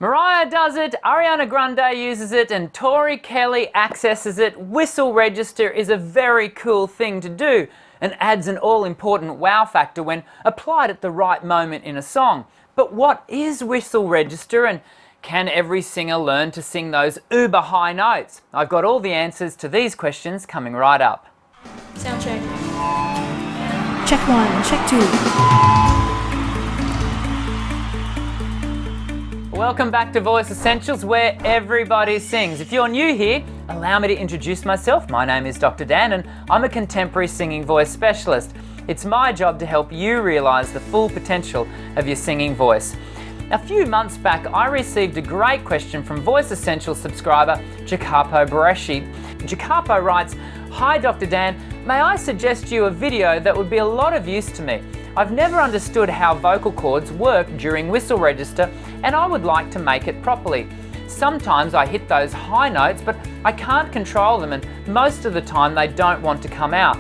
Mariah does it, Ariana Grande uses it, and Tori Kelly accesses it. Whistle register is a very cool thing to do and adds an all-important wow factor when applied at the right moment in a song. But what is whistle register, and can every singer learn to sing those uber high notes? I've got all the answers to these questions coming right up. Sound check. Check 1, check 2. Welcome back to Voice Essentials, where everybody sings. If you're new here, allow me to introduce myself. My name is Dr. Dan and I'm a contemporary singing voice specialist. It's my job to help you realise the full potential of your singing voice. A few months back, I received a great question from Voice Essentials subscriber Jacopo Bresci. Jacopo writes, "Hi Dr. Dan, may I suggest you a video that would be a lot of use to me? I've never understood how vocal cords work during whistle register and I would like to make it properly. Sometimes I hit those high notes but I can't control them and most of the time they don't want to come out."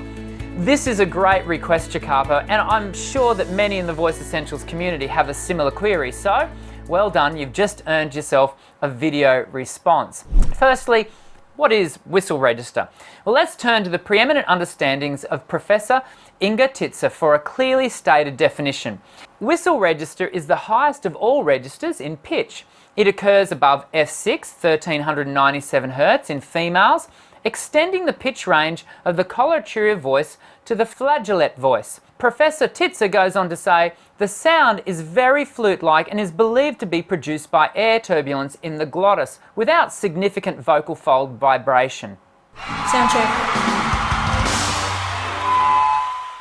This is a great request, Jacopo, and I'm sure that many in the Voice Essentials community have a similar query, so well done, you've just earned yourself a video response. Firstly, what is whistle register? Well, let's turn to the preeminent understandings of Professor Inga Titzer for a clearly stated definition. Whistle register is the highest of all registers in pitch. It occurs above F6, 1397 Hz in females, extending the pitch range of the coloratura voice to the flageolet voice. Professor Titzer goes on to say, the sound is very flute-like and is believed to be produced by air turbulence in the glottis without significant vocal fold vibration. Sound check.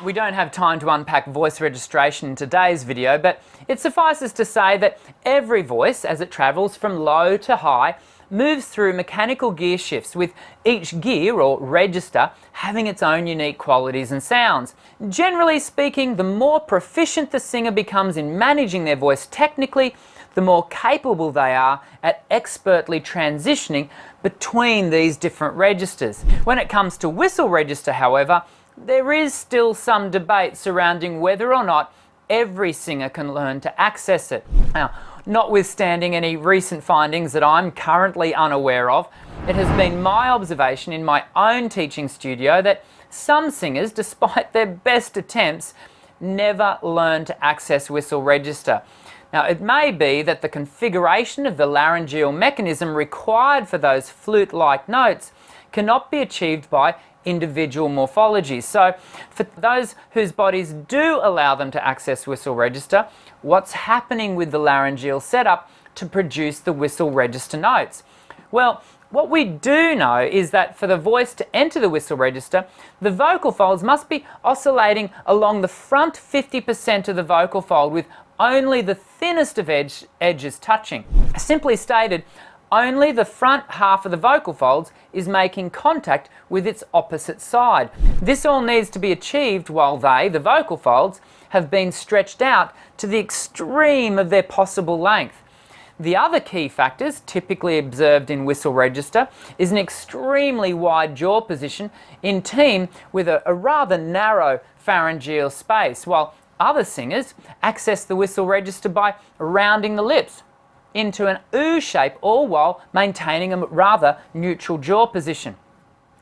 We don't have time to unpack voice registration in today's video, but it suffices to say that every voice, as it travels from low to high, moves through mechanical gear shifts, with each gear or register having its own unique qualities and sounds. Generally speaking, the more proficient the singer becomes in managing their voice technically, the more capable they are at expertly transitioning between these different registers. When it comes to whistle register, however, there is still some debate surrounding whether or not every singer can learn to access it. Now, notwithstanding any recent findings that I'm currently unaware of, it has been my observation in my own teaching studio that some singers, despite their best attempts, never learn to access whistle register. Now, it may be that the configuration of the laryngeal mechanism required for those flute-like notes cannot be achieved by individual morphologies. So, for those whose bodies do allow them to access whistle register, what's happening with the laryngeal setup to produce the whistle register notes? Well, what we do know is that for the voice to enter the whistle register, the vocal folds must be oscillating along the front 50% of the vocal fold with only the thinnest of edges touching. Simply stated, only the front half of the vocal folds is making contact with its opposite side. This all needs to be achieved while they, the vocal folds, have been stretched out to the extreme of their possible length. The other key factors typically observed in whistle register is an extremely wide jaw position in team with a rather narrow pharyngeal space, while other singers access the whistle register by rounding the lips into an U shape, all while maintaining a rather neutral jaw position.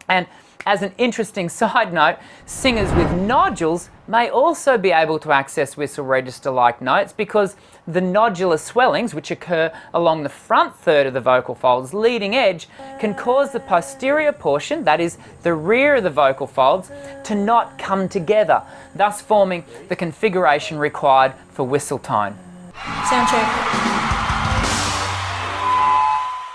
And as an interesting side note, singers with nodules may also be able to access whistle register-like notes because the nodular swellings, which occur along the front third of the vocal folds leading edge, can cause the posterior portion, that is the rear of the vocal folds, to not come together, thus forming the configuration required for whistle tone. Sound check.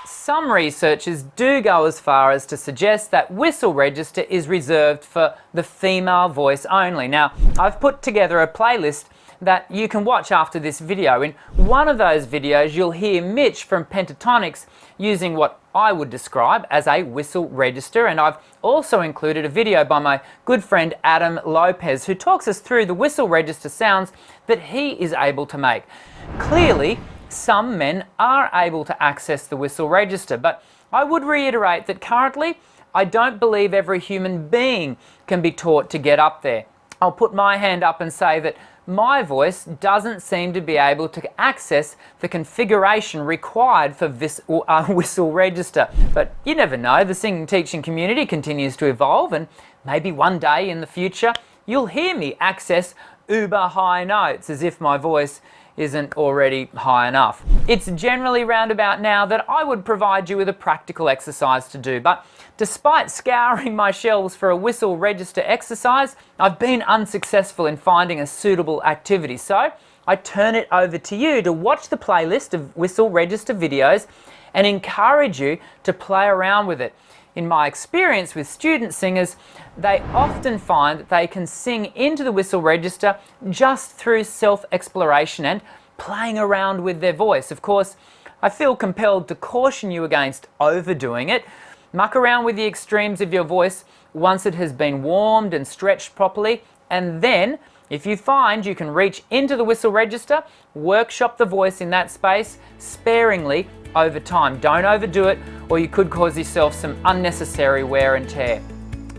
Some researchers do go as far as to suggest that whistle register is reserved for the female voice only. Now, I've put together a playlist that you can watch after this video. In one of those videos, you'll hear Mitch from Pentatonix using what I would describe as a whistle register, and I've also included a video by my good friend Adam Lopez, who talks us through the whistle register sounds that he is able to make. Clearly, some men are able to access the whistle register, but I would reiterate that currently I don't believe every human being can be taught to get up there. I'll put my hand up and say that my voice doesn't seem to be able to access the configuration required for this whistle register. But you never know, the singing teaching community continues to evolve, and maybe one day in the future you'll hear me access uber high notes as if my voice isn't already high enough. It's generally round about now that I would provide you with a practical exercise to do, but despite scouring my shelves for a whistle register exercise, I've been unsuccessful in finding a suitable activity. So I turn it over to you to watch the playlist of whistle register videos and encourage you to play around with it. In my experience with student singers, they often find that they can sing into the whistle register just through self-exploration and playing around with their voice. Of course, I feel compelled to caution you against overdoing it. Muck around with the extremes of your voice once it has been warmed and stretched properly, and then, if you find you can reach into the whistle register, workshop the voice in that space sparingly over time. Don't overdo it, or you could cause yourself some unnecessary wear and tear.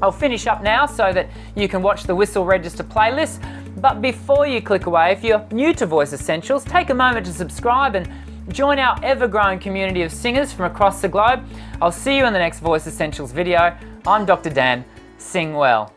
I'll finish up now so that you can watch the whistle register playlist, but before you click away, if you're new to Voice Essentials, take a moment to subscribe and join our ever-growing community of singers from across the globe. I'll see you in the next Voice Essentials video. I'm Dr. Dan. Sing well.